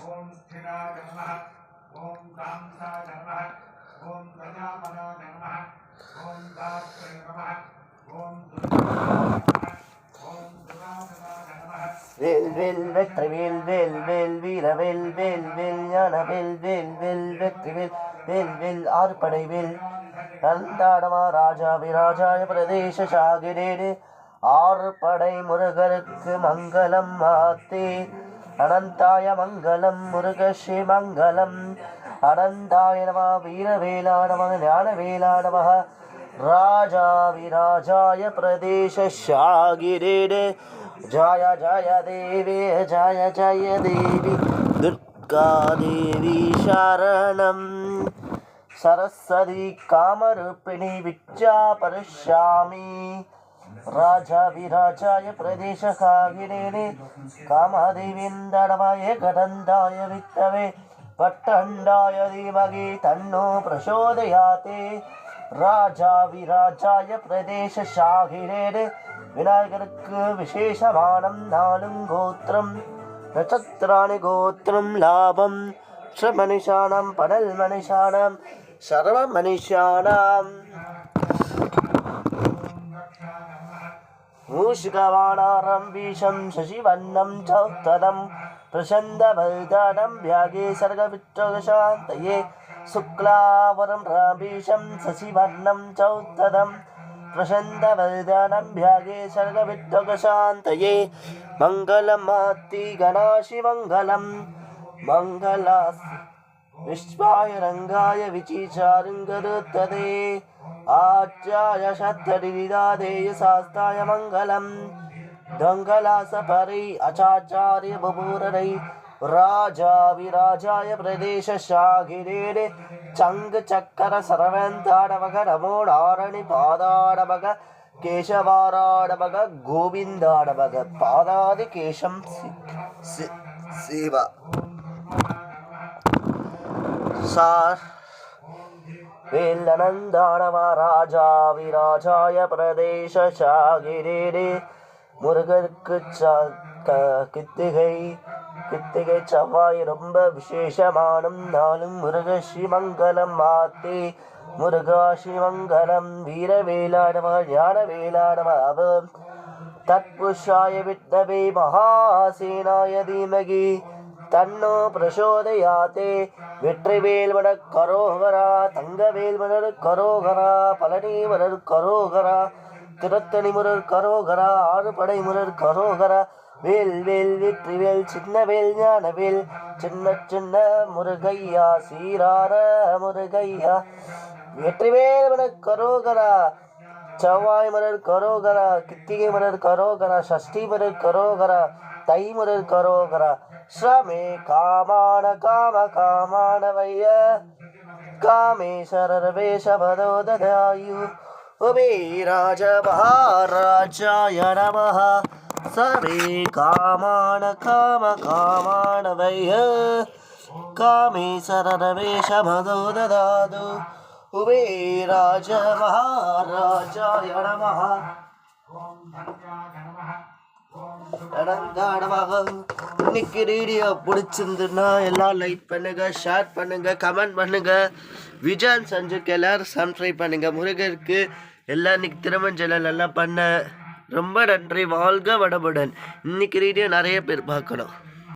ஓம் ஸ்திராய நமः ஓம் காம்சாய நமः ஓம் கஜாபனாய நமः ஓம் தாத்ரே நமः ஓம் வேல் வேல் வெற்றி வேல் வேல் வேல் வீர வேல் வேல் வேல் ஞான வேல் வேல் வேல் வெற்றி வேல் வேல் வேல் ஆறுபடை வேல் நந்தாடமா ராஜா விராஜாய பிரதேச சாகிரேடு ஆறுபடை முருகருக்கு மங்களம் மாத்தே அனந்தாய மங்களம் முருகஸ்ரீ மங்களம் அனந்தாய நம வீரவேலா நம ஞானவேலா நம ராஜா விராஜாய பிரதேச சாகிரேடு ஜாய ஜாய தேவி ஜாய ஜாய தேவி துர்கா தேவி சரணம் சரஸ்வதி காமரூபிணி வித்யா பரிஷ்யாமி ராஜா விராஜாய பிரதேச சாகிரேடு காமதேவிந்தடவாய கடந்தாய வித்தவே பட்டண்டாய தீமகி தன்னோ பிரசோதயாதே ராஜா விராஜாய பிரதேச சாகிரேடு விநாயகருக்கு விசேஷமானம் நாளும் கோத்திரம் நட்சத்திராணி கோத்திரம் லாபம் ஸ்ரமனிஷானம் படல் மனிஷானம் சர்வ மனிஷானம் மூஷிகவாணாரம் வீஷம் சசிவன்னம் சௌத்ததம் பிரசந்தபல்தடம் வியாகே சர்கவிற்றகசாந்தயே சுக்லாவரம் ராபீஷம் சசிவன்னம் சௌத்ததம் பிரசந்தவல்தனம் வியாகே சர்கவிற்றகசாந்தயே மங்களம் மாத்தி கணாசி மங்களம் மங்களாஸ் விஸ்வாய ரங்காய விசிச்சாருங்கருத்ததே ஆச்சாய சத்தரிவிதாதேய சாஸ்தாய மங்களம் தங்கலாச பரை அச்சாச்சாரிய பபூரரை ராஜா விராஜாய பிரதேச சாகிரேடு சங்கு சக்கர சரவந்தாடவக நமோடாரணி பாதாடவக கேசவாராடவக கோவிந்தாடவக பாதாதி கேசம் சேவா சார் வேலனந்தாடவ ராஜா விராஜாய பிரதேச சாகிரேடு முருகருக்கு கித்திகை செவ்வாய் ரொம்ப விசேஷமானம் நாளும் முருகஸ்ரீ மங்களம் மாத்தே முருகாஸ்ரீ மங்களம் வீரவேலாடவ ஞானவேலாடவ தத்புஷாய வித்மவே மகாசேனாய தீமகி தன்னோ பிரசோதயாதே வெற்றிவேல்வன கரோகரா தங்கவேல்வனர் கரோகரா பழனிவனர் கரோகரா திருத்தணி முரர் கரோகரா ஆறுபடை முரர் கரோகரா வேல் வேல் வெற்றிவேல் சின்னவேல் ஞானவேல் சின்ன சின்ன முருகையா சீரார முருகையா வெற்றிவேல்வன கரோகரா செவ்வாய் மலர் கரோகரா கித்திகை மலர் கரோகரா சஷ்டி மலர் கரோகரா தை மலர் கரோகரா ஸ்ரமே காமான காம காமானவைய காமேஸ்வரவேஷ பதோததாயு உபே ராஜ மகாராஜாய நமः சமே காமான காம காமானவைய காமேஸ்வரவேஷ பதோததாது உபே ராஜ மகாராஜாய நமः இன்னைக்கு வீடியோ பிடிச்சிருந்துன்னா எல்லாம் லைக் பண்ணுங்க, ஷேர் பண்ணுங்க, கமெண்ட் பண்ணுங்க. விஜயான் சஞ்சுக்கு எல்லாரும் சப்ஸ்கிரைப் பண்ணுங்க. முருகருக்கு எல்லாம் இன்னைக்கு திருமஞ்சலம் நல்லா பண்ண ரொம்ப நன்றி. வாழ்க வடமுடன். இன்னைக்கு வீடியோ நிறைய பேர் பார்க்கணும்.